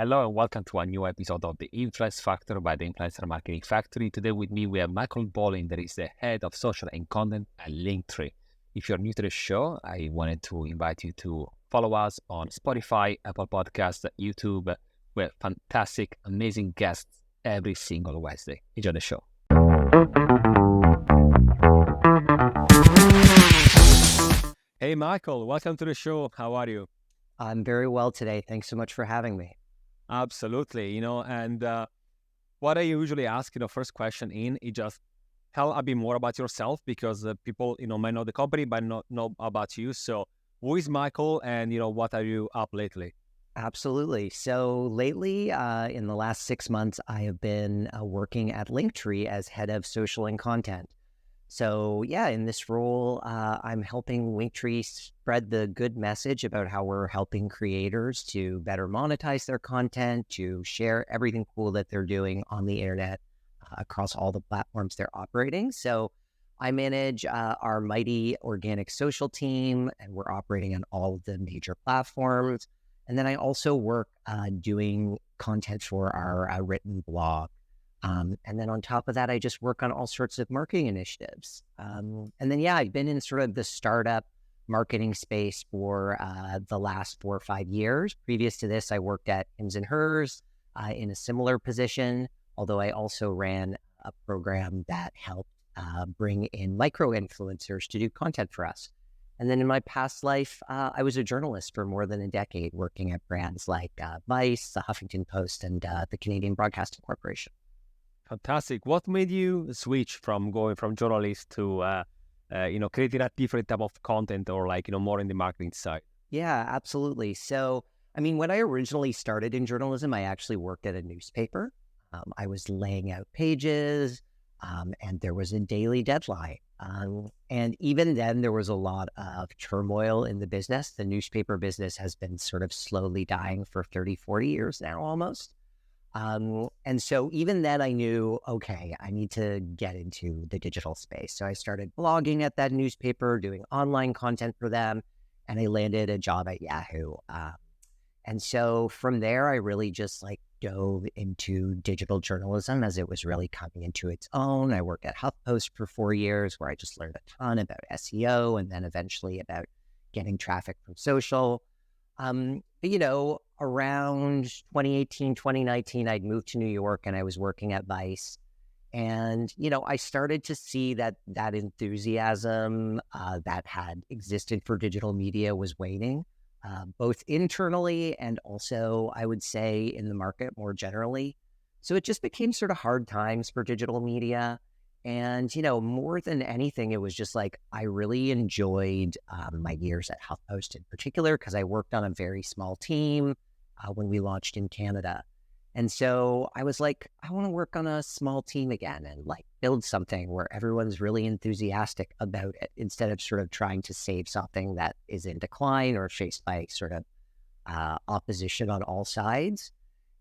Hello and welcome to a new episode of the Influence Factor by the Influencer Marketing Factory. Today with me, we have Michael Bolen, that is the head of social and content at Linktree. If you're new to the show, I wanted to invite you to follow us on Spotify, Apple Podcasts, YouTube. We have fantastic, amazing guests every single Wednesday. Enjoy the show. Hey, Michael, welcome to the show. How are you? I'm very well today. Thanks so much for having me. Absolutely. And what I usually ask, first question is just tell a bit more about yourself because people, might know the company, but not know about you. So who is Michael and, what are you up lately? Absolutely. So lately, in the last 6 months, I have been working at Linktree as head of social and content. So yeah, in this role, I'm helping Linktree spread the good message about how we're helping creators to better monetize their content, to share everything cool that they're doing on the internet across all the platforms they're operating. So I manage our mighty organic social team, and we're operating on all of the major platforms. And then I also work doing content for our written blog. And then on top of that, I just work on all sorts of marketing initiatives. And then, yeah, I've been in sort of the startup marketing space for the last 4 or 5 years. Previous to this, I worked at Hims and Hers in a similar position, although I also ran a program that helped bring in micro-influencers to do content for us. And then in my past life, I was a journalist for more than a decade, working at brands like Vice, the Huffington Post, and the Canadian Broadcasting Corporation. Fantastic. What made you switch from going from journalist to, creating a different type of content or more in the marketing side? Yeah, absolutely. So, I mean, when I originally started in journalism, I actually worked at a newspaper. I was laying out pages and there was a daily deadline. And even then, there was a lot of turmoil in the business. The newspaper business has been sort of slowly dying for 30, 40 years now almost. And so even then I knew, okay, I need to get into the digital space. So I started blogging at that newspaper, doing online content for them, and I landed a job at Yahoo. And so from there, I really just dove into digital journalism as it was really coming into its own. I worked at HuffPost for 4 years where I just learned a ton about SEO and then eventually about getting traffic from social. Around 2018, 2019, I'd moved to New York and I was working at Vice. And, I started to see that enthusiasm that had existed for digital media was waning, both internally and also, I would say, in the market more generally. So it just became sort of hard times for digital media. And, more than anything, it was just I really enjoyed my years at HuffPost in particular because I worked on a very small team when we launched in Canada. And so I was I want to work on a small team again and build something where everyone's really enthusiastic about it instead of sort of trying to save something that is in decline or faced by sort of opposition on all sides.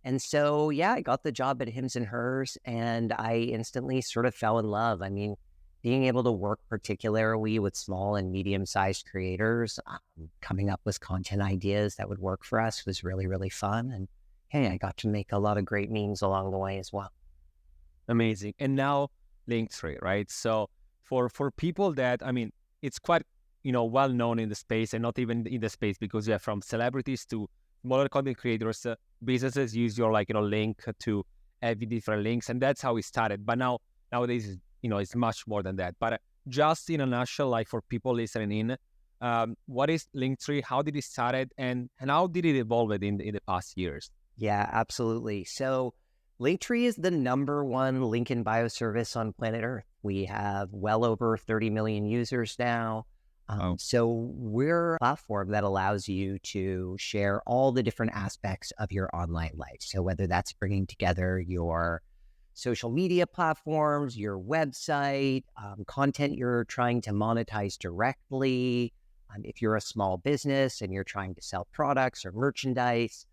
And so, yeah, I got the job at Hims and Hers and I instantly sort of fell in love. I mean, being able to work particularly with small and medium-sized creators, coming up with content ideas that would work for us was really, really fun. And hey, I got to make a lot of great memes along the way as well. Amazing. And now Linktree, right? So for people that, it's quite, well known in the space and not even in the space because you have from celebrities to smaller content creators, businesses use your link to every different links, and that's how it started. But nowadays, it's much more than that. But just in a nutshell, for people listening in, what is Linktree? How did it started, and how did it evolve in the past years? Yeah, absolutely. So Linktree is the #1 link in bio service on planet Earth. We have well over 30 million users now. So we're a platform that allows you to share all the different aspects of your online life. So whether that's bringing together your social media platforms, your website, content you're trying to monetize directly, if you're a small business and you're trying to sell products or merchandise,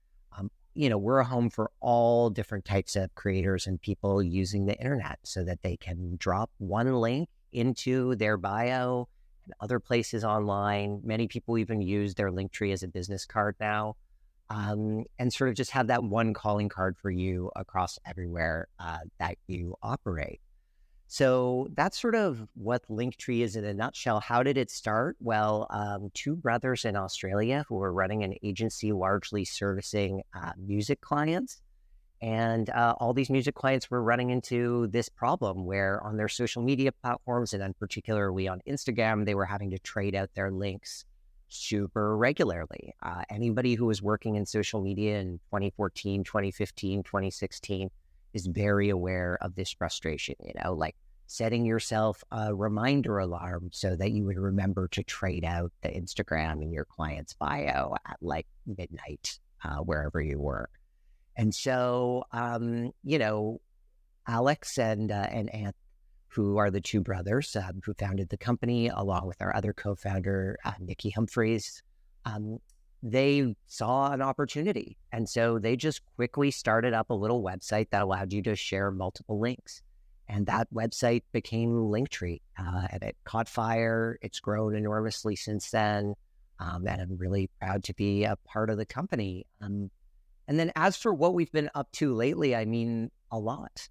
we're a home for all different types of creators and people using the internet so that they can drop one link into their bio and other places online. Many people even use their Linktree as a business card now. and sort of just have that one calling card for you across everywhere that you operate. So that's sort of what Linktree is in a nutshell. How did it start? Well, two brothers in Australia who were running an agency largely servicing music clients. And all these music clients were running into this problem where on their social media platforms, and then particularly on Instagram, they were having to trade out their links super regularly. Anybody who was working in social media in 2014, 2015, 2016 is very aware of this frustration, like setting yourself a reminder alarm so that you would remember to trade out the Instagram in your client's bio at like midnight, wherever you were. And so, Alex and Ant, who are the two brothers who founded the company, along with our other co-founder, Nikki Humphreys, they saw an opportunity. And so they just quickly started up a little website that allowed you to share multiple links. And that website became Linktree, and it caught fire. It's grown enormously since then. And I'm really proud to be a part of the company. And then as for what we've been up to lately, I mean, a lot.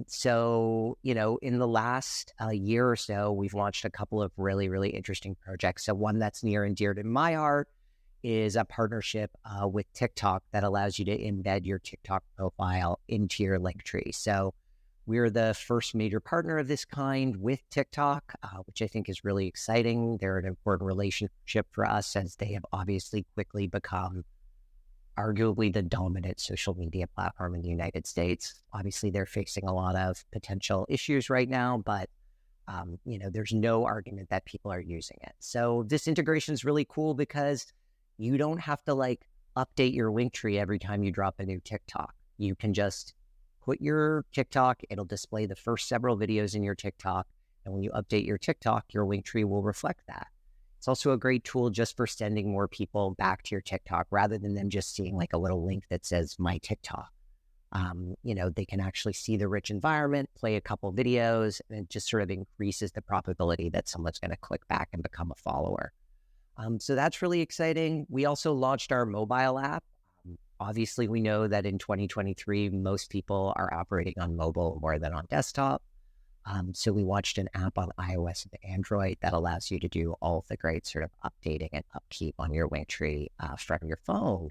So, in the last year or so, we've launched a couple of really, really interesting projects. So one that's near and dear to my heart is a partnership with TikTok that allows you to embed your TikTok profile into your Linktree. So we're the first major partner of this kind with TikTok, which I think is really exciting. They're an important relationship for us as they have obviously quickly become arguably the dominant social media platform in the United States. Obviously, they're facing a lot of potential issues right now, but there's no argument that people are using it. So this integration is really cool because you don't have to update your Linktree every time you drop a new TikTok. You can just put your TikTok, it'll display the first several videos in your TikTok. And when you update your TikTok, your Linktree will reflect that. It's also a great tool just for sending more people back to your TikTok rather than them just seeing a little link that says my TikTok. They can actually see the rich environment, play a couple videos, and it just sort of increases the probability that someone's going to click back and become a follower. So that's really exciting. We also launched our mobile app. Obviously, we know that in 2023, most people are operating on mobile more than on desktop. So we launched an app on iOS and Android that allows you to do all of the great sort of updating and upkeep on your Linktree from your phone.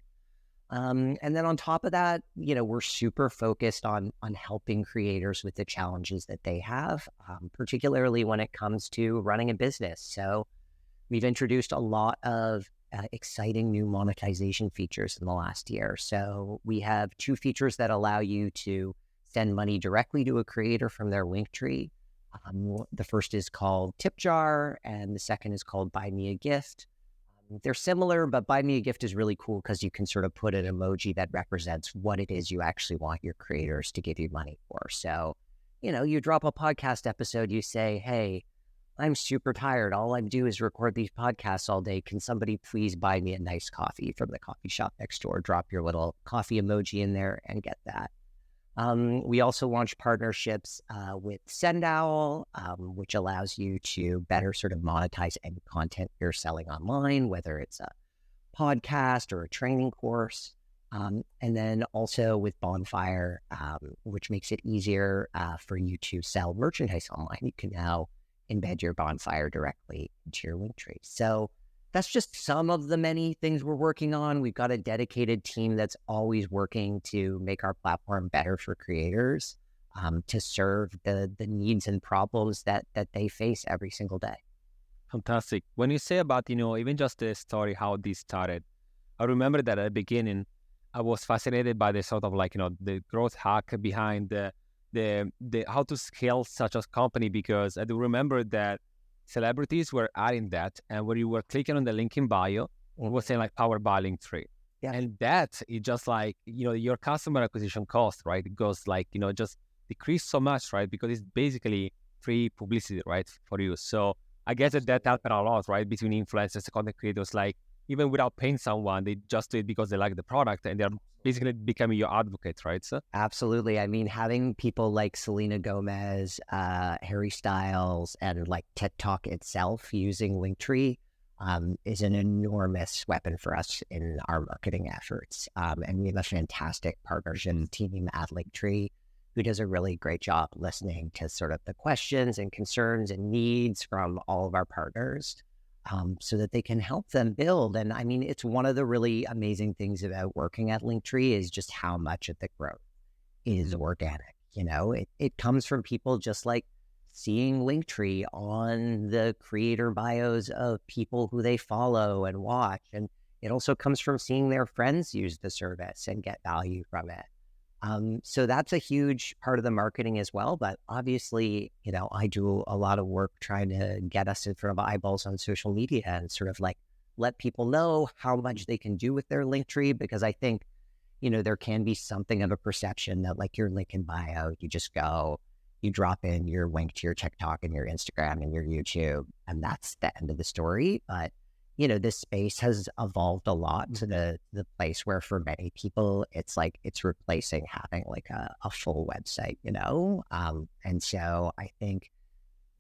And then on top of that, we're super focused on helping creators with the challenges that they have, particularly when it comes to running a business. So we've introduced a lot of exciting new monetization features in the last year. So we have two features that allow you to send money directly to a creator from their Linktree. The first is called Tip Jar, and the second is called Buy Me a Gift. They're similar, but Buy Me a Gift is really cool because you can sort of put an emoji that represents what it is you actually want your creators to give you money for. So, you drop a podcast episode, you say, hey, I'm super tired. All I do is record these podcasts all day. Can somebody please buy me a nice coffee from the coffee shop next door? Drop your little coffee emoji in there and get that. We also launched partnerships with Sendowl, which allows you to better sort of monetize any content you're selling online, whether it's a podcast or a training course. And then also with Bonfire, which makes it easier for you to sell merchandise online. You can now embed your Bonfire directly into your Linktree. So that's just some of the many things we're working on. We've got a dedicated team that's always working to make our platform better for creators, to serve the needs and problems that they face every single day. Fantastic. When you say about, even just the story, how this started, I remember that at the beginning, I was fascinated by the sort of the growth hack behind the how to scale such a company, because I do remember that celebrities were adding that, and when you were clicking on the link in bio, it was saying powered by Linktree. Yeah. And that is just your customer acquisition cost, right? It goes just decreased so much, right? Because it's basically free publicity, right, for you. So I guess that helped a lot, right? Between influencers and content creators, even without paying someone, they just do it because they like the product and they're basically becoming your advocate, right? So absolutely. I mean, having people like Selena Gomez, Harry Styles, and TikTok itself using Linktree is an enormous weapon for us in our marketing efforts. And we have a fantastic partnership team at Linktree who does a really great job listening to sort of the questions and concerns and needs from all of our partners, so that they can help them build. And I mean, it's one of the really amazing things about working at Linktree is just how much of the growth is organic. It comes from people just like seeing Linktree on the creator bios of people who they follow and watch. And it also comes from seeing their friends use the service and get value from it. So that's a huge part of the marketing as well. But obviously, I do a lot of work trying to get us in front of eyeballs on social media and sort of like let people know how much they can do with their Linktree, because I think, there can be something of a perception that like your link in bio, you just go, you drop in your link to your TikTok and your Instagram and your YouTube, and that's the end of the story. But this space has evolved a lot to the place where for many people, it's like it's replacing having like a full website, And so I think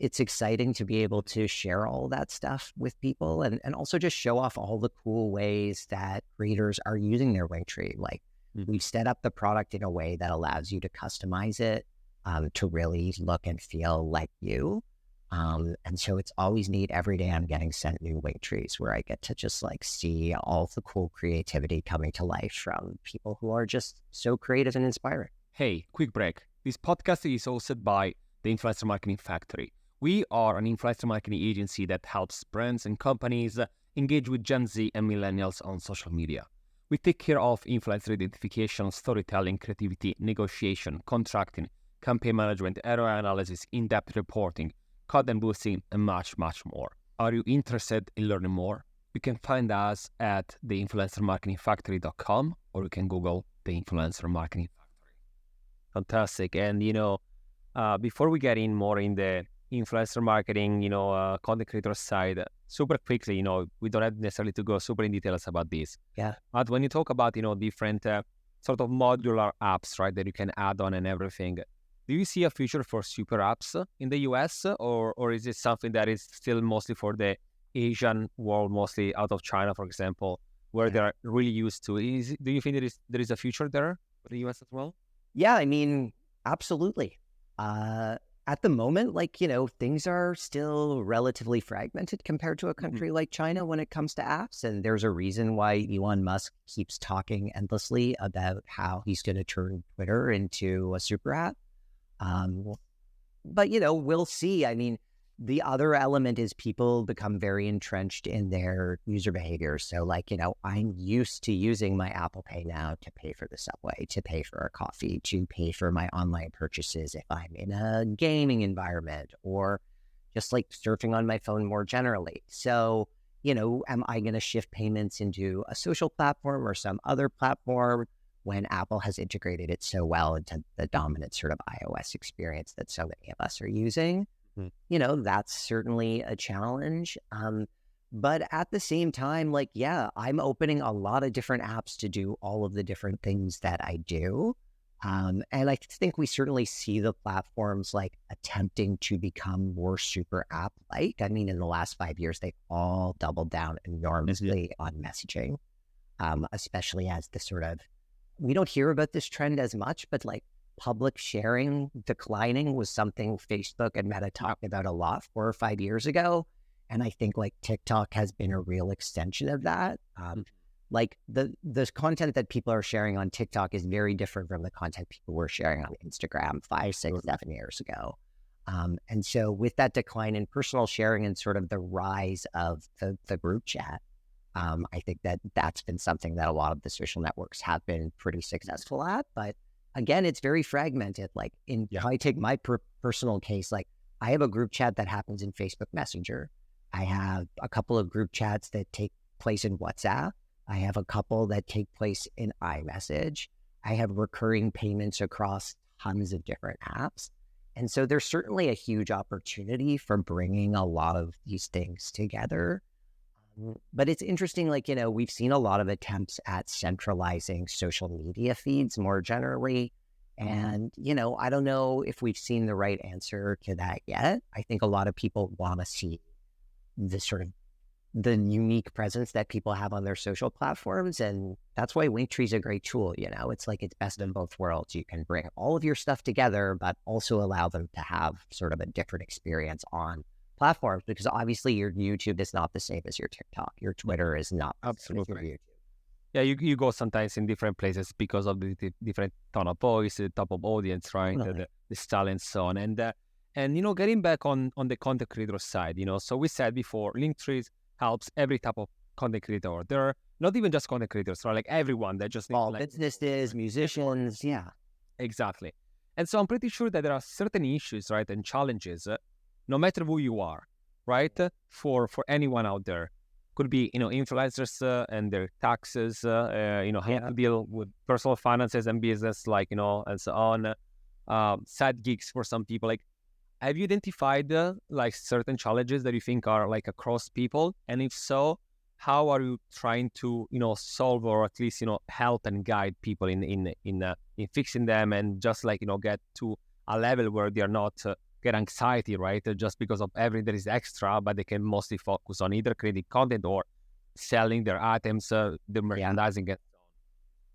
it's exciting to be able to share all that stuff with people and also just show off all the cool ways that creators are using their Linktree. Like we've set up the product in a way that allows you to customize it to really look and feel like you. And so it's always neat. Every day I'm getting sent new Linktrees where I get to just like see all the cool creativity coming to life from people who are just so creative and inspiring. Hey, quick break. This podcast is hosted by the Influencer Marketing Factory. We are an influencer marketing agency that helps brands and companies engage with Gen Z and millennials on social media. We take care of influencer identification, storytelling, creativity, negotiation, contracting, campaign management, ROI analysis, in-depth reporting, content boosting, and much, much more. Are you interested in learning more? You can find us at theinfluencermarketingfactory.com, or you can Google the Influencer Marketing Factory. Fantastic. And, before we get in more in the influencer marketing, content creator side, super quickly, we don't have necessarily to go super in details about this. Yeah. But when you talk about, different sort of modular apps, right, that you can add on and everything, do you see a future for super apps in the US, or is it something that is still mostly for the Asian world, mostly out of China, for example, where they're really used to? Do you think there is a future there for the US as well? Yeah, I mean, absolutely. At the moment, things are still relatively fragmented compared to a country like China when it comes to apps. And there's a reason why Elon Musk keeps talking endlessly about how he's going to turn Twitter into a super app. But, we'll see. I mean, the other element is people become very entrenched in their user behavior. So I'm used to using my Apple Pay now to pay for the subway, to pay for a coffee, to pay for my online purchases if I'm in a gaming environment, or just like surfing on my phone more generally. So, am I going to shift payments into a social platform or some other platform when Apple has integrated it so well into the dominant sort of iOS experience that so many of us are using? That's certainly a challenge. But at the same time, I'm opening a lot of different apps to do all of the different things that I do. And I think we certainly see the platforms attempting to become more super app-like. I mean, in the last 5 years, they've all doubled down enormously on messaging, especially as the sort of, we don't hear about this trend as much, but public sharing declining was something Facebook and Meta talked about a lot 4 or 5 years ago. And I think TikTok has been a real extension of that. The content that people are sharing on TikTok is very different from the content people were sharing on Instagram 5, 6, 7 years ago. And so with that decline in personal sharing and sort of the rise of the group chat, I think that's been something that a lot of the social networks have been pretty successful at. But again, it's very fragmented. If I take my personal case, I have a group chat that happens in Facebook Messenger. I have a couple of group chats that take place in WhatsApp. I have a couple that take place in iMessage. I have recurring payments across tons of different apps. And so there's certainly a huge opportunity for bringing a lot of these things together. But it's interesting, we've seen a lot of attempts at centralizing social media feeds more generally. And, I don't know if we've seen the right answer to that yet. I think a lot of people want to see the sort of the unique presence that people have on their social platforms. And that's why Linktree is a great tool. It's like it's best of both worlds. You can bring all of your stuff together, but also allow them to have sort of a different experience on platforms, because obviously your YouTube is not the same as your TikTok. Your Twitter is not the same as your Absolutely. YouTube. Yeah, you go sometimes in different places because of the different tone of voice, the type of audience, right? Totally. The style and so on. And getting back on the content creator side, so we said before, Linktree helps every type of content creator. There are not even just content creators, right? Like everyone that just needs All to, like, businesses, musicians, yeah. exactly. And so I'm pretty sure that there are certain issues, right, and challenges, no matter who you are, right, for anyone out there. Could be, influencers and their taxes, how to deal with personal finances and business, like, and so on. Side gigs for some people. Like, have you identified like certain challenges that you think are like across people? And if so, how are you trying to, solve, or at least, help and guide people in fixing them, and just like, get to a level where they are not get anxiety, right? Just because of everything that is extra, but they can mostly focus on either creating content or selling their items, their merchandising.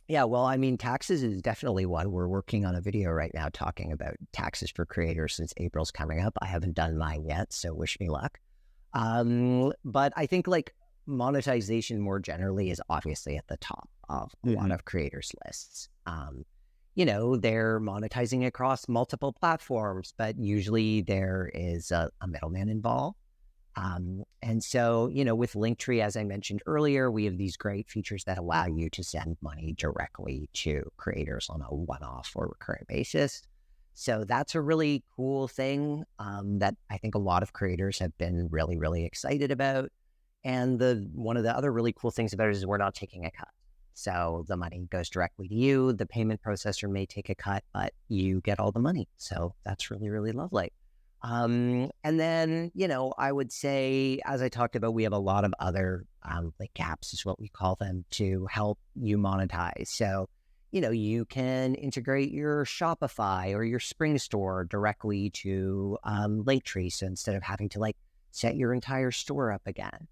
Yeah, well, I mean, taxes is definitely one. We're working on a video right now talking about taxes for creators, since April's coming up. I haven't done mine yet, so wish me luck. But I think like monetization more generally is obviously at the top of a lot of creators' lists. They're monetizing across multiple platforms, but usually there is a middleman involved. And so, with Linktree, as I mentioned earlier, we have these great features that allow you to send money directly to creators on a one-off or recurring basis. So that's a really cool thing that I think a lot of creators have been really, really excited about. And one of the other really cool things about it is we're not taking a cut. So the money goes directly to you. The payment processor may take a cut, but you get all the money. So that's really, really lovely. And then, I would say, as I talked about, we have a lot of other like apps is what we call them, to help you monetize. So, you can integrate your Shopify or your Spring Store directly to Linktree. So instead of having to like set your entire store up again.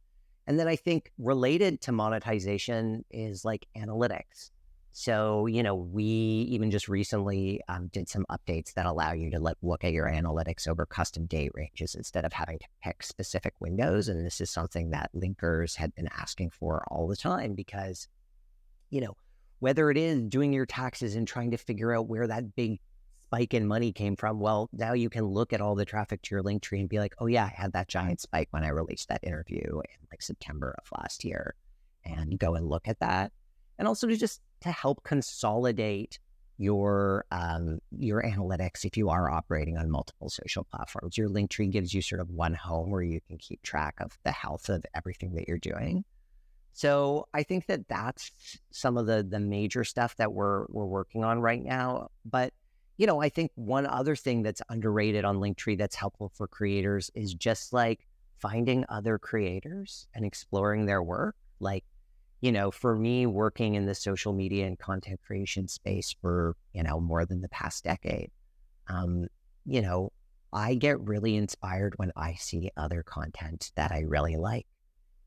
And then I think related to monetization is like analytics. So, we even just recently did some updates that allow you to look at your analytics over custom date ranges instead of having to pick specific windows. And this is something that linkers had been asking for all the time, because, whether it is doing your taxes and trying to figure out where that big spike in money came from, well, now you can look at all the traffic to your Linktree and be like, oh yeah, I had that giant spike when I released that interview in like September of last year, and go and look at that. And also to help consolidate your analytics if you are operating on multiple social platforms. Your Linktree gives you sort of one home where you can keep track of the health of everything that you're doing. So I think that that's some of the major stuff that we're working on right now. But I think one other thing that's underrated on Linktree that's helpful for creators is just like finding other creators and exploring their work. Like, for me, working in the social media and content creation space for, more than the past decade, I get really inspired when I see other content that I really like.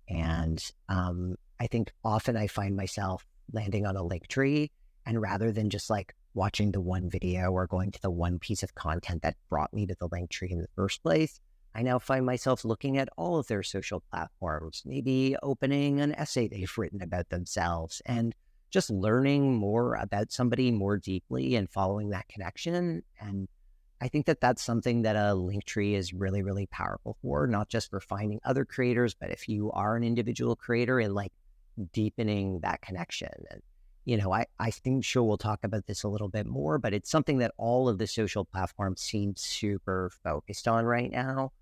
And I think often I find myself landing on a Linktree, and rather than just like watching the one video or going to the one piece of content that brought me to the Linktree in the first place, I now find myself looking at all of their social platforms, maybe opening an essay they've written about themselves, and just learning more about somebody more deeply and following that connection. And I think that that's something that a Linktree is really, really powerful for, not just for finding other creators, but if you are an individual creator, and like deepening that connection. And, I think sure we'll talk about this a little bit more, but it's something that all of the social platforms seem super focused on right now.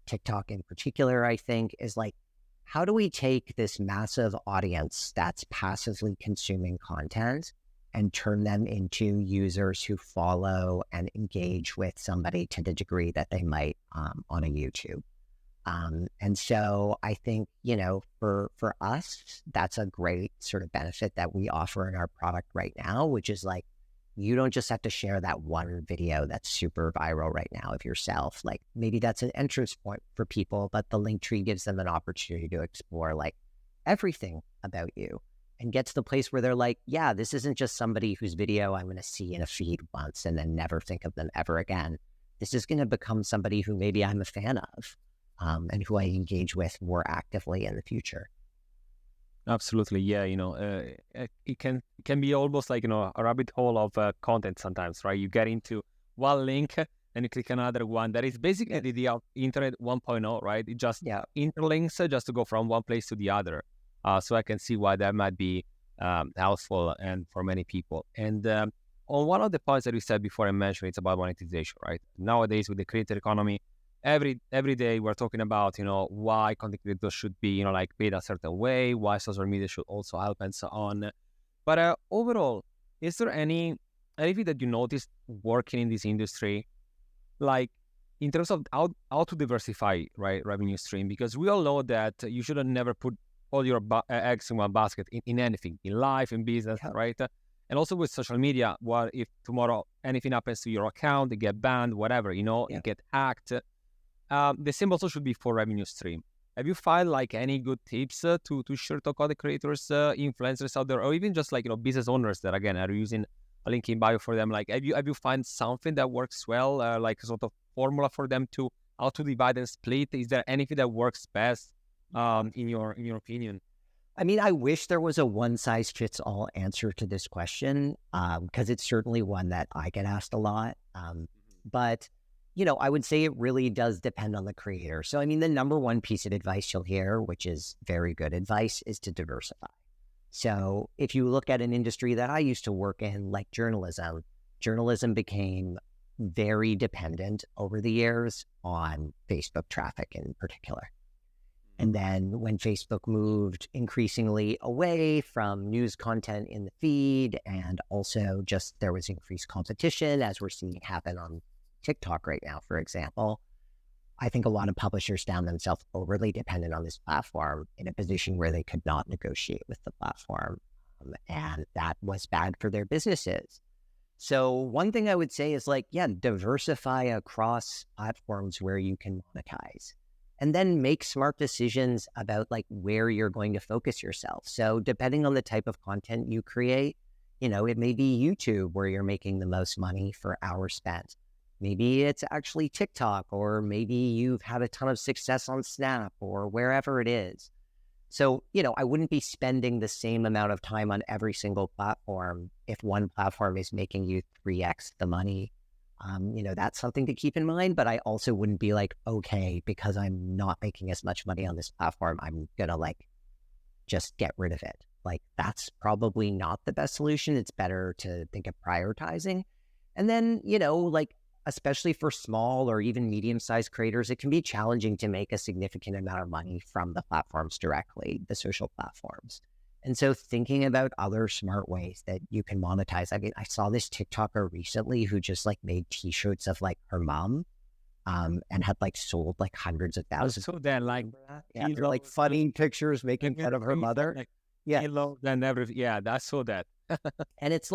TikTok in particular, I think, is like, how do we take this massive audience that's passively consuming content and turn them into users who follow and engage with somebody to the degree that they might on a YouTube? And so I think, for us, that's a great sort of benefit that we offer in our product right now, which is like you don't just have to share that one video that's super viral right now of yourself. Like maybe that's an entrance point for people, but the Linktree gives them an opportunity to explore like everything about you and get to the place where they're like, yeah, this isn't just somebody whose video I'm going to see in a feed once and then never think of them ever again. This is going to become somebody who maybe I'm a fan of, and who I engage with more actively in the future. Absolutely, yeah. It can be almost like a rabbit hole of content sometimes, right? You get into one link, then you click another one. That is basically the internet 1.0, right? It just interlinks just to go from one place to the other. So I can see why that might be helpful and for many people. And on one of the points that you said before, I mentioned it's about monetization, right? Nowadays with the creator economy, every day we're talking about why content creators should be like paid a certain way, why social media should also help and so on. But overall, is there anything that you noticed working in this industry, like in terms of how to diversify, right, revenue stream? Because we all know that you should never put all your eggs in one basket in anything, in life, in business, right? And also with social media, what if tomorrow anything happens to your account, you get banned, whatever, you get hacked. The same also should be for revenue stream. Have you found like any good tips to share to content creators, influencers out there, or even just like business owners that again are using a link in bio for them? Like have you find something that works well, like a sort of formula for them to how to divide and split? Is there anything that works best in your opinion? I mean, I wish there was a one size fits all answer to this question, because it's certainly one that I get asked a lot. But I would say it really does depend on the creator. So, I mean, the number one piece of advice you'll hear, which is very good advice, is to diversify. So if you look at an industry that I used to work in, like journalism became very dependent over the years on Facebook traffic in particular. And then when Facebook moved increasingly away from news content in the feed, and also just there was increased competition, as we're seeing happen on TikTok right now, for example, I think a lot of publishers found themselves overly dependent on this platform in a position where they could not negotiate with the platform. And that was bad for their businesses. So one thing I would say is diversify across platforms where you can monetize, and then make smart decisions about where you're going to focus yourself. So depending on the type of content you create, it may be YouTube where you're making the most money for hours spent. Maybe it's actually TikTok, or maybe you've had a ton of success on Snap or wherever it is. So, I wouldn't be spending the same amount of time on every single platform if one platform is making you 3x the money. That's something to keep in mind, but I also wouldn't be okay, because I'm not making as much money on this platform, I'm going to just get rid of it. That's probably not the best solution. It's better to think of prioritizing. And then, especially for small or even medium-sized creators, it can be challenging to make a significant amount of money from the platforms directly, the social platforms. And so thinking about other smart ways that you can monetize. I mean, I saw this TikToker recently who just made t-shirts of her mom, and had sold hundreds of thousands. So then they're funny pictures making fun of her mother. Then everything. Yeah, that's so that. And it's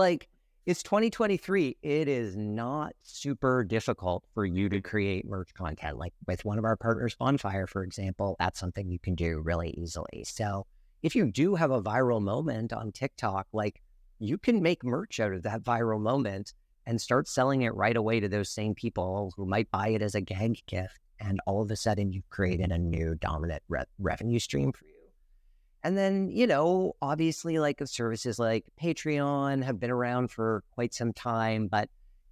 2023. It is not super difficult for you to create merch content. With one of our partners, Bonfire, for example, that's something you can do really easily. So if you do have a viral moment on TikTok, you can make merch out of that viral moment and start selling it right away to those same people who might buy it as a gag gift. And all of a sudden you've created a new dominant revenue stream for you. And then, obviously services like Patreon have been around for quite some time, but,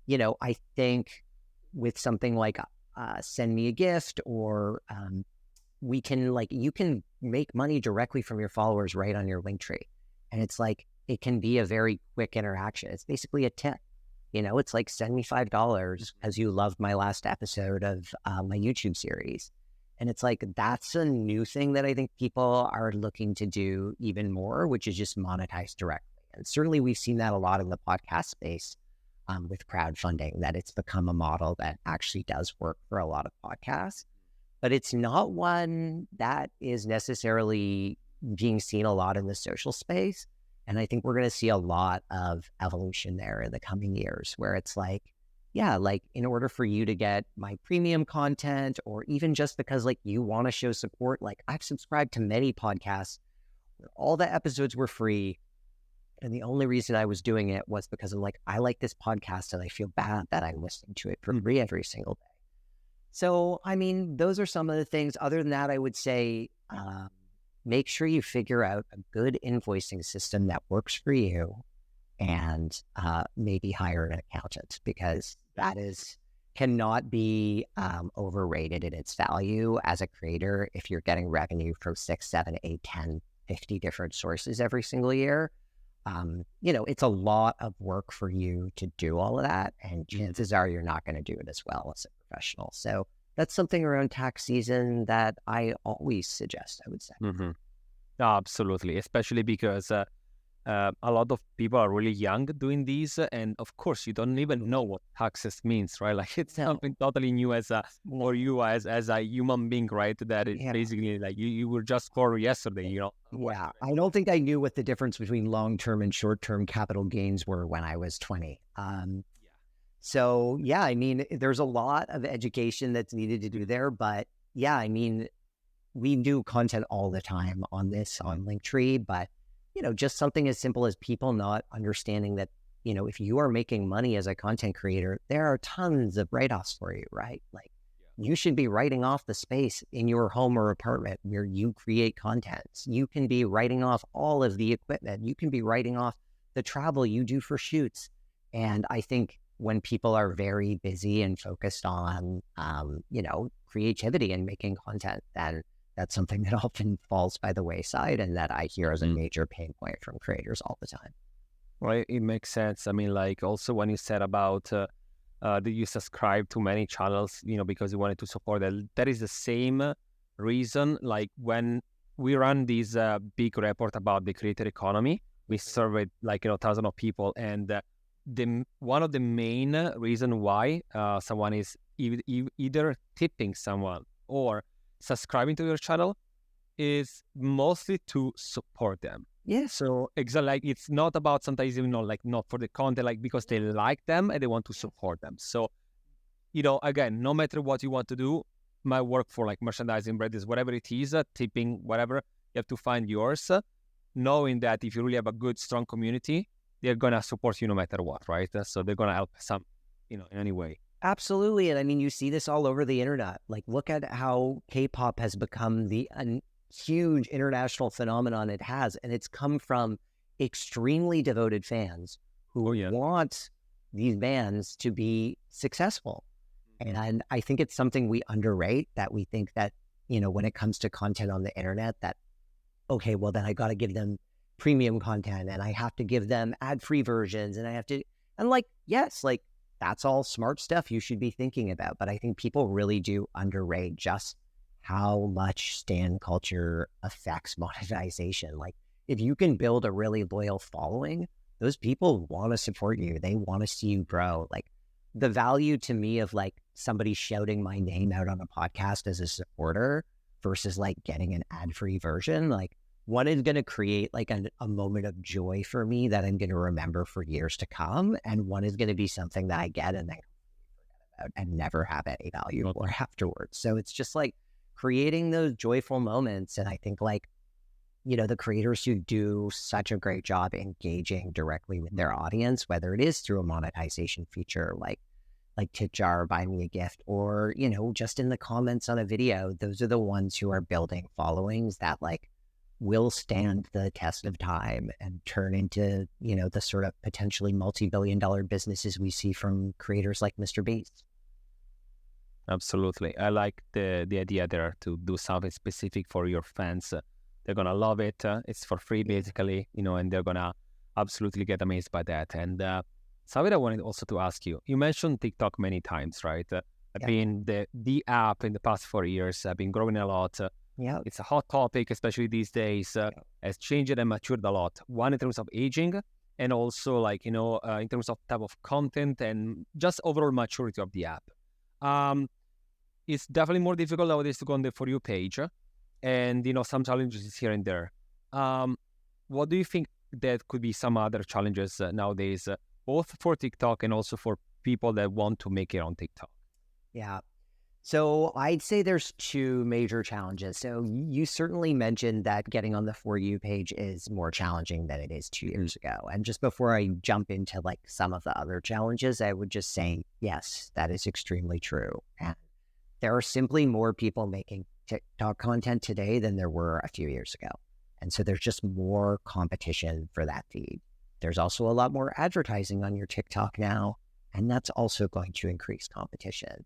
I think with something like Send Me a Gift, or you can make money directly from your followers right on your Linktree. And it's it can be a very quick interaction. It's basically a tip. It's send me $5 as you loved my last episode of my YouTube series. And it's that's a new thing that I think people are looking to do even more, which is just monetize directly. And certainly we've seen that a lot in the podcast space with crowdfunding, that it's become a model that actually does work for a lot of podcasts. But it's not one that is necessarily being seen a lot in the social space. And I think we're going to see a lot of evolution there in the coming years where it's like, yeah, like in order for you to get my premium content, or even just because like you want to show support, like I've subscribed to many podcasts where all the episodes were free. And the only reason I was doing it was because I'm like, I like this podcast and I feel bad that I'm listening to it for free every single day. So, I mean, those are some of the things. Other than that, I would say, make sure you figure out a good invoicing system that works for you, and maybe hire an accountant, because that cannot be overrated in its value as a creator. If you're getting revenue from 6, 7, 8, 10, 50 different sources every single year, it's a lot of work for you to do all of that. And chances are you're not going to do it as well as a professional. So that's something around tax season that I always suggest, I would say. Mm-hmm. Absolutely, especially because a lot of people are really young doing these, and of course, you don't even know what taxes means, right? Like it's something totally new as a human being, right? That is basically like you were just born yesterday, Yeah, I don't think I knew what the difference between long-term and short-term capital gains were when I was 20. So yeah, I mean, there's a lot of education that's needed to do there, but yeah, I mean, we do content all the time on Linktree, but just something as simple as people not understanding that, if you are making money as a content creator, there are tons of write-offs for you, right? Like you should be writing off the space in your home or apartment where you create content. You can be writing off all of the equipment. You can be writing off the travel you do for shoots. And I think when people are very busy and focused on, creativity and making content, then that's something that often falls by the wayside, and that I hear as a major pain point from creators all the time. Right, it makes sense. I mean, like also when you said about that you subscribe to many channels, because you wanted to support that. That is the same reason. Like when we run this big report about the creator economy, we surveyed thousands of people, and one of the main reason why someone is either tipping someone or subscribing to your channel is mostly to support them. Yeah. So exactly, like it's not about sometimes not for the content, like because they like them and they want to support them. So again, no matter what you want to do, might work for like merchandising, Reddit, whatever it is, tipping, whatever, you have to find yours, knowing that if you really have a good, strong community, they're gonna support you no matter what, right? So they're gonna help some, in any way. Absolutely. And I mean, you see this all over the internet. Like, look at how K-pop has become the huge international phenomenon it has. And it's come from extremely devoted fans who want these bands to be successful. And I think it's something we underrate, that we think that, when it comes to content on the internet, that, okay, well, then I got to give them premium content and I have to give them ad-free versions and yes, like, that's all smart stuff you should be thinking about. But I think people really do underrate just how much stan culture affects monetization. Like if you can build a really loyal following, those people want to support you. They want to see you grow. Like the value to me of like somebody shouting my name out on a podcast as a supporter versus like getting an ad-free version, like one is going to create like a moment of joy for me that I'm going to remember for years to come. And one is going to be something that I get and then forget about and never have any value for afterwards. So it's just like creating those joyful moments. And I think like, the creators who do such a great job engaging directly with their audience, whether it is through a monetization feature like Tip Jar, Buy Me a Gift, or, just in the comments on a video, those are the ones who are building followings that like will stand the test of time and turn into, the sort of potentially multi-billion-dollar businesses we see from creators like Mr. Beast. Absolutely. I like the idea there to do something specific for your fans. They're going to love it. It's for free, basically, and they're going to absolutely get amazed by that. And something I wanted also to ask you, you mentioned TikTok many times, right? Being the app in the past 4 years, been growing a lot. Yeah, it's a hot topic, especially these days. Has changed and matured a lot. One, in terms of aging, and also like in terms of type of content and just overall maturity of the app. It's definitely more difficult nowadays to go on the For You page, and some challenges here and there. What do you think that could be some other challenges nowadays, both for TikTok and also for people that want to make it on TikTok? Yeah. So I'd say there's two major challenges. So you certainly mentioned that getting on the For You page is more challenging than it is 2 years ago. And just before I jump into like some of the other challenges, I would just say, yes, that is extremely true. And there are simply more people making TikTok content today than there were a few years ago. And so there's just more competition for that feed. There's also a lot more advertising on your TikTok now, and that's also going to increase competition.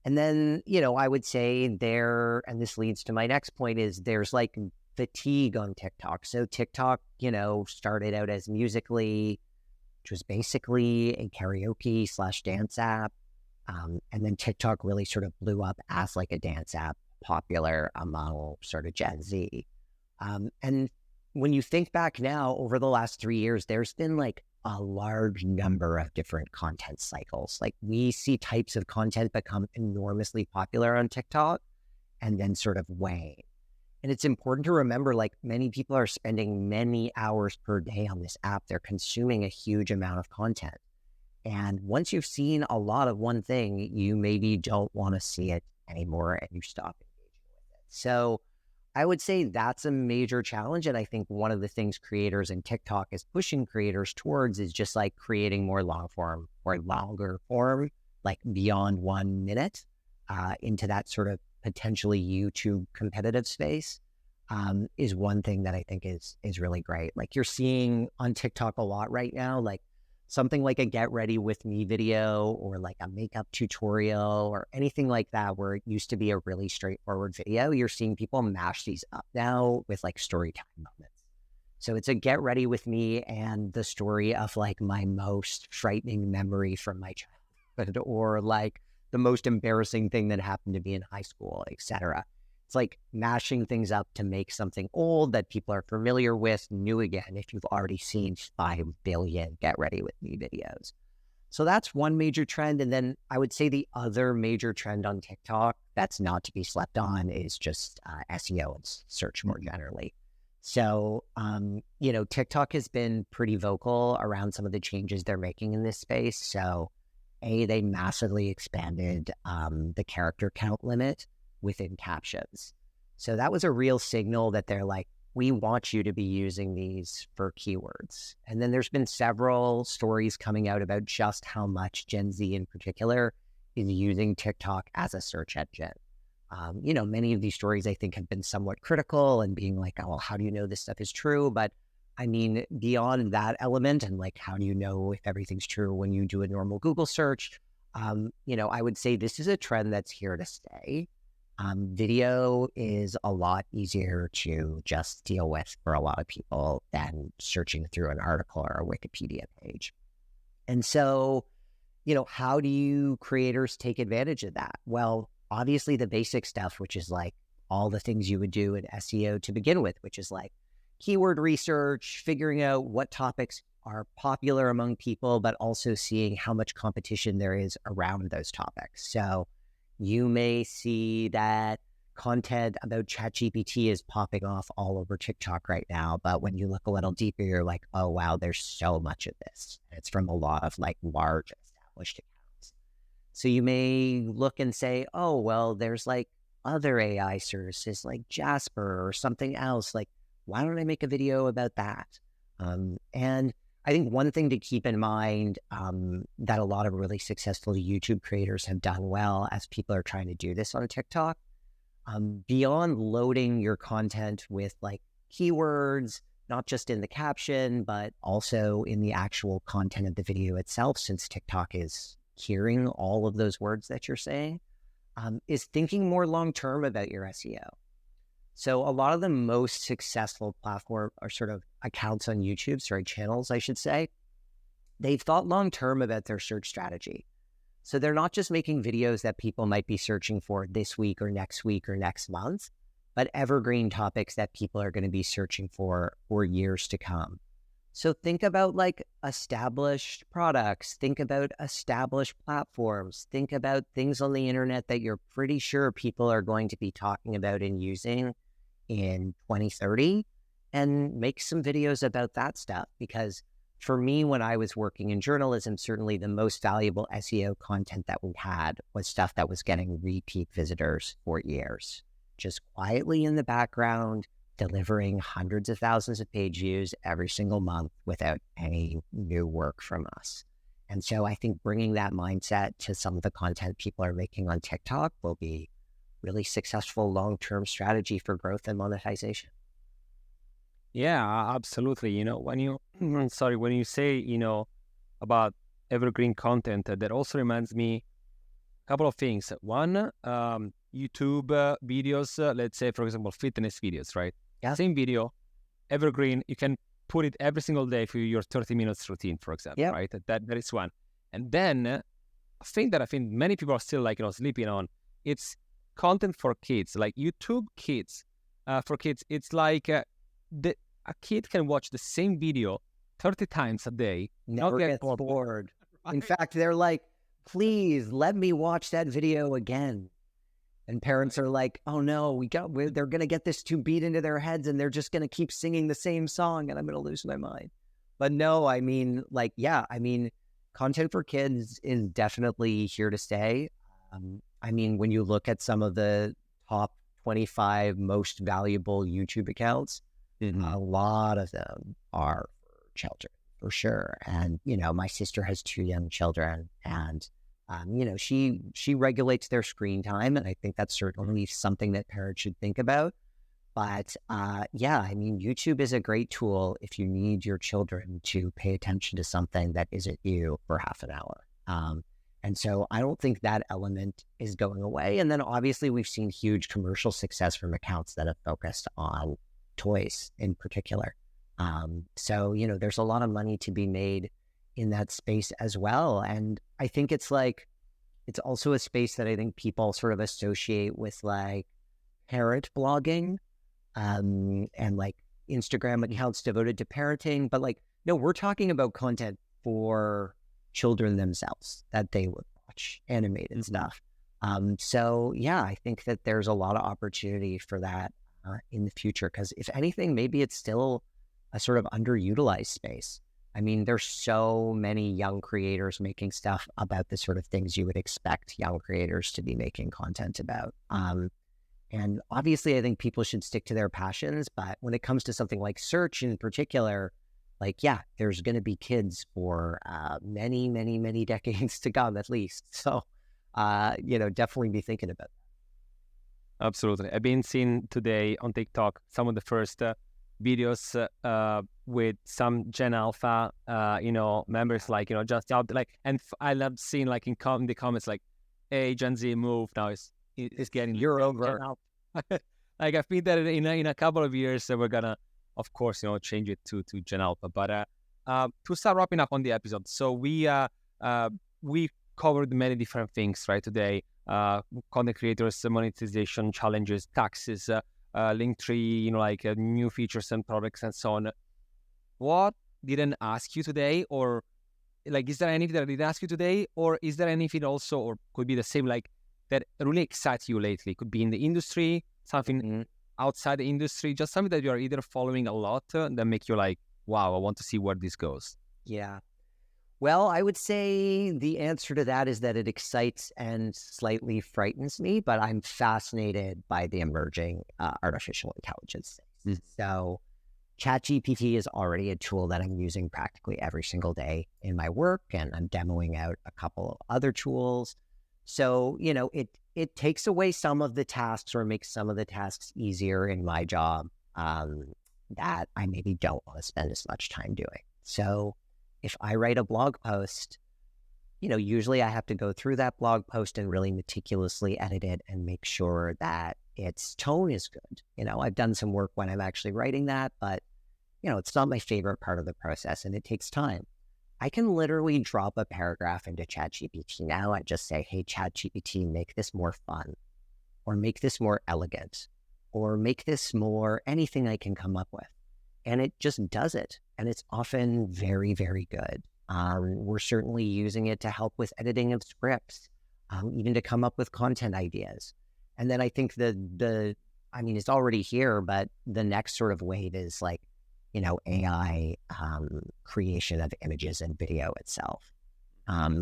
And then, I would say there, and this leads to my next point, is there's like fatigue on TikTok. So TikTok, started out as Musical.ly, which was basically a karaoke / dance app. And then TikTok really sort of blew up as like a dance app, popular among sort of Gen Z. And when you think back now, over the last 3 years, there's been like a large number of different content cycles. Like we see types of content become enormously popular on TikTok and then sort of wane. And it's important to remember, like many people are spending many hours per day on this app. They're consuming a huge amount of content. And once you've seen a lot of one thing, you maybe don't want to see it anymore and you stop engaging with it. So I would say that's a major challenge. And I think one of the things creators and TikTok is pushing creators towards is just like creating more long form or longer form, like beyond 1 minute, into that sort of potentially YouTube competitive space, is one thing that I think is really great. Like you're seeing on TikTok a lot right now, like something like a get ready with me video or like a makeup tutorial or anything like that, where it used to be a really straightforward video, you're seeing people mash these up now with like story time moments. So it's a get ready with me and the story of like my most frightening memory from my childhood or like the most embarrassing thing that happened to me in high school, etc. It's like mashing things up to make something old that people are familiar with new again if you've already seen 5 billion Get Ready With Me videos. So that's one major trend. And then I would say the other major trend on TikTok that's not to be slept on is just SEO and search more generally. So, TikTok has been pretty vocal around some of the changes they're making in this space. So, they massively expanded the character count limit within captions. So that was a real signal that they're like, we want you to be using these for keywords. And then there's been several stories coming out about just how much Gen Z in particular is using TikTok as a search engine. Many of these stories I think have been somewhat critical and being like, oh, well, how do you know this stuff is true? But I mean, beyond that element and like, how do you know if everything's true when you do a normal Google search? I would say this is a trend that's here to stay. Video is a lot easier to just deal with for a lot of people than searching through an article or a Wikipedia page. And so, how do you creators take advantage of that? Well, obviously the basic stuff, which is like all the things you would do in SEO to begin with, which is like keyword research, figuring out what topics are popular among people, but also seeing how much competition there is around those topics. So you may see that content about ChatGPT is popping off all over TikTok right now. But when you look a little deeper, you're like, oh, wow, there's so much of this. And it's from a lot of like large established accounts. So you may look and say, oh, well, there's like other AI services like Jasper or something else. Like, why don't I make a video about that? And I think one thing to keep in mind that a lot of really successful YouTube creators have done well as people are trying to do this on TikTok, beyond loading your content with like keywords, not just in the caption, but also in the actual content of the video itself, since TikTok is hearing all of those words that you're saying, is thinking more long-term about your SEO. So a lot of the most successful platform or sort of accounts on YouTube, channels, I should say, they've thought long-term about their search strategy. So they're not just making videos that people might be searching for this week or next month, but evergreen topics that people are going to be searching for years to come. So think about like established products, think about established platforms, think about things on the internet that you're pretty sure people are going to be talking about and using in 2030, and make some videos about that stuff. Because for me, when I was working in journalism, certainly the most valuable SEO content that we had was stuff that was getting repeat visitors for years, just quietly in the background, delivering hundreds of thousands of page views every single month without any new work from us. And so I think bringing that mindset to some of the content people are making on TikTok will be really successful long-term strategy for growth and monetization. Yeah, absolutely. When you when you say, about evergreen content, that also reminds me a couple of things. One, YouTube videos, let's say, for example, fitness videos, right? Yeah. Same video, evergreen. You can put it every single day for your 30 minutes routine, for example, Yep. right? That is one. And then a thing that I think many people are still sleeping on, it's content for kids, like YouTube Kids. For kids, it's like a kid can watch the same video 30 times a day, Never not get gets bored. In right? fact, they're like, please let me watch that video again. And parents are like, oh no, they're going to get this too beat into their heads and they're just going to keep singing the same song and I'm going to lose my mind. But no, I mean, content for kids is definitely here to stay. When you look at some of the top 25 most valuable YouTube accounts, a lot of them are for children, for sure. And, my sister has 2 young children and she regulates their screen time, and I think that's certainly something that parents should think about. But YouTube is a great tool if you need your children to pay attention to something that isn't you for half an hour. And so I don't think that element is going away. And then obviously we've seen huge commercial success from accounts that have focused on toys in particular. There's a lot of money to be made in that space as well. And I think it's also a space that I think people sort of associate with like parent blogging, and like Instagram accounts devoted to parenting. But no, we're talking about content for children themselves that they would watch, animated stuff. I think that there's a lot of opportunity for that in the future, because if anything, maybe it's still a sort of underutilized space. There's so many young creators making stuff about the sort of things you would expect young creators to be making content about. And obviously, I think people should stick to their passions. But when it comes to something like search in particular, there's going to be kids for many, many, many decades to come, at least. So, definitely be thinking about that. Absolutely. I've been seeing today on TikTok some of the first videos with some Gen Alpha, members, just out, and I love seeing in the comments, hey, Gen Z, move now. It's getting you're over. Gen Alpha. I feel that in a couple of years we're gonna, of course, change it to Gen Alpha. But to start wrapping up on the episode, so we covered many different things right today. Content creators, monetization challenges, taxes, Linktree, new features and products and so on. What didn't ask you today, or is there anything that I didn't ask you today, or is there anything also, or could be the same, that really excites you lately? Could be in the industry, something outside the industry, just something that you are either following a lot that make you wow, I want to see where this goes. Yeah. Well, I would say the answer to that is that it excites and slightly frightens me, but I'm fascinated by the emerging artificial intelligence. So ChatGPT is already a tool that I'm using practically every single day in my work, and I'm demoing out a couple of other tools. So, it takes away some of the tasks, or makes some of the tasks easier in my job that I maybe don't want to spend as much time doing. So if I write a blog post, usually I have to go through that blog post and really meticulously edit it and make sure that its tone is good. I've done some work when I'm actually writing that, but, it's not my favorite part of the process and it takes time. I can literally drop a paragraph into ChatGPT now and just say, hey, ChatGPT, make this more fun, or make this more elegant, or make this more anything I can come up with. And it just does it. And it's often very, very good. We're certainly using it to help with editing of scripts, even to come up with content ideas. And then I think the I mean, it's already here, but the next sort of wave is like, AI creation of images and video itself.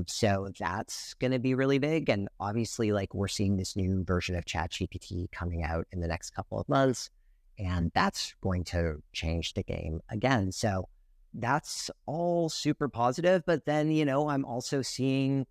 So that's going to be really big. And obviously, like, we're seeing this new version of ChatGPT coming out in the next couple of months, and that's going to change the game again. So that's all super positive. But then, I'm also seeing,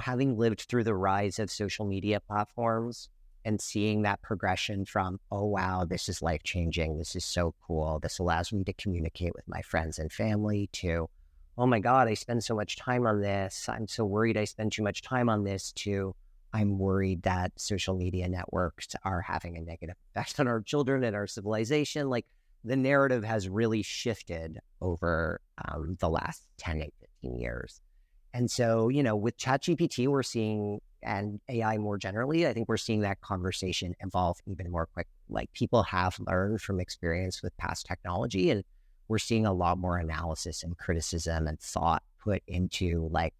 having lived through the rise of social media platforms and seeing that progression from, oh, wow, this is life changing. This is so cool. This allows me to communicate with my friends and family, to, oh my God, I spend so much time on this. I'm so worried I spend too much time on this, to, I'm worried that social media networks are having a negative effect on our children and our civilization. Like, the narrative has really shifted over the last 10 and 15 years. And so, with ChatGPT, we're seeing, and AI more generally, I think we're seeing that conversation evolve even more quick. Like, people have learned from experience with past technology, and we're seeing a lot more analysis and criticism and thought put into, like,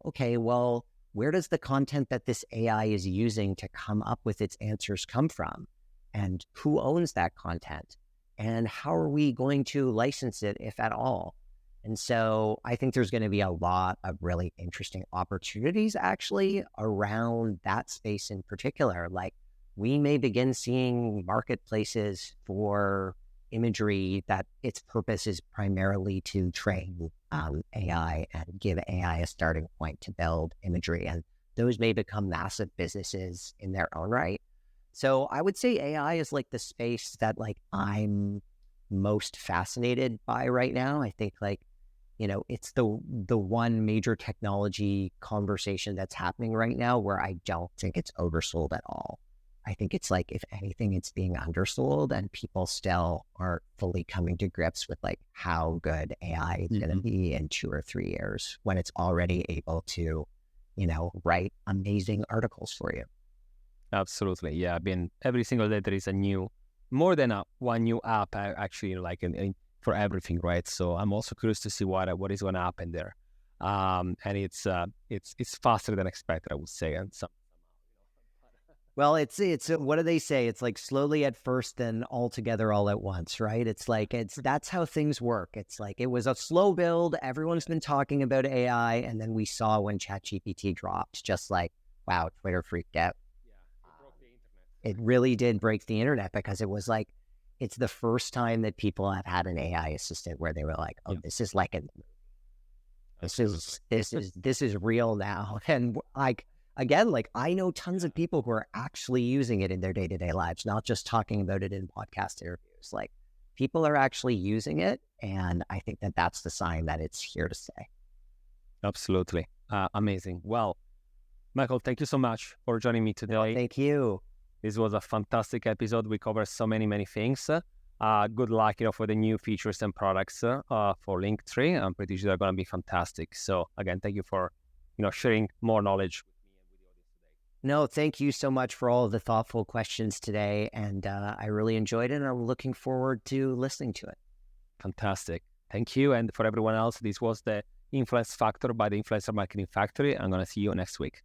okay, well, where does the content that this AI is using to come up with its answers come from? And who owns that content? And how are we going to license it, if at all? And so I think there's going to be a lot of really interesting opportunities actually around that space in particular. Like, we may begin seeing marketplaces for imagery that its purpose is primarily to train AI and give AI a starting point to build imagery. And those may become massive businesses in their own right. So I would say AI is like the space that, like, I'm most fascinated by right now. I think, like, it's the one major technology conversation that's happening right now where I don't think it's oversold at all. I think it's like, if anything, it's being undersold, and people still aren't fully coming to grips with, like, how good AI is going to be in 2 or 3 years when it's already able to, write amazing articles for you. Absolutely. Yeah. I mean, every single day there is more than one new app actually, like for everything, right? So I'm also curious to see what is going to happen there. And it's faster than expected, I would say. And Well, it's what do they say? It's like slowly at first, then altogether all at once, right? It's like, that's how things work. It's like, it was a slow build. Everyone's been talking about AI, and then we saw when ChatGPT dropped, just like, wow, Twitter freaked out. yeah, it broke the internet. It really did break the internet, because it was like, it's the first time that people have had an AI assistant where they were like, oh, this is like this is real now. And, like, again, like, I know tons of people who are actually using it in their day-to-day lives, not just talking about it in podcast interviews. Like, people are actually using it, and I think that that's the sign that it's here to stay. Absolutely. Amazing. Well, Michael, thank you so much for joining me today. No, thank you. This was a fantastic episode. We covered so many things. Good luck, for the new features and products for Linktree. I'm pretty sure they're going to be fantastic. So again, thank you for, sharing more knowledge with me and with the audience today. No, thank you so much for all of the thoughtful questions today. And I really enjoyed it, and I'm looking forward to listening to it. Fantastic. Thank you. And for everyone else, this was the Influence Factor by the Influencer Marketing Factory. I'm going to see you next week.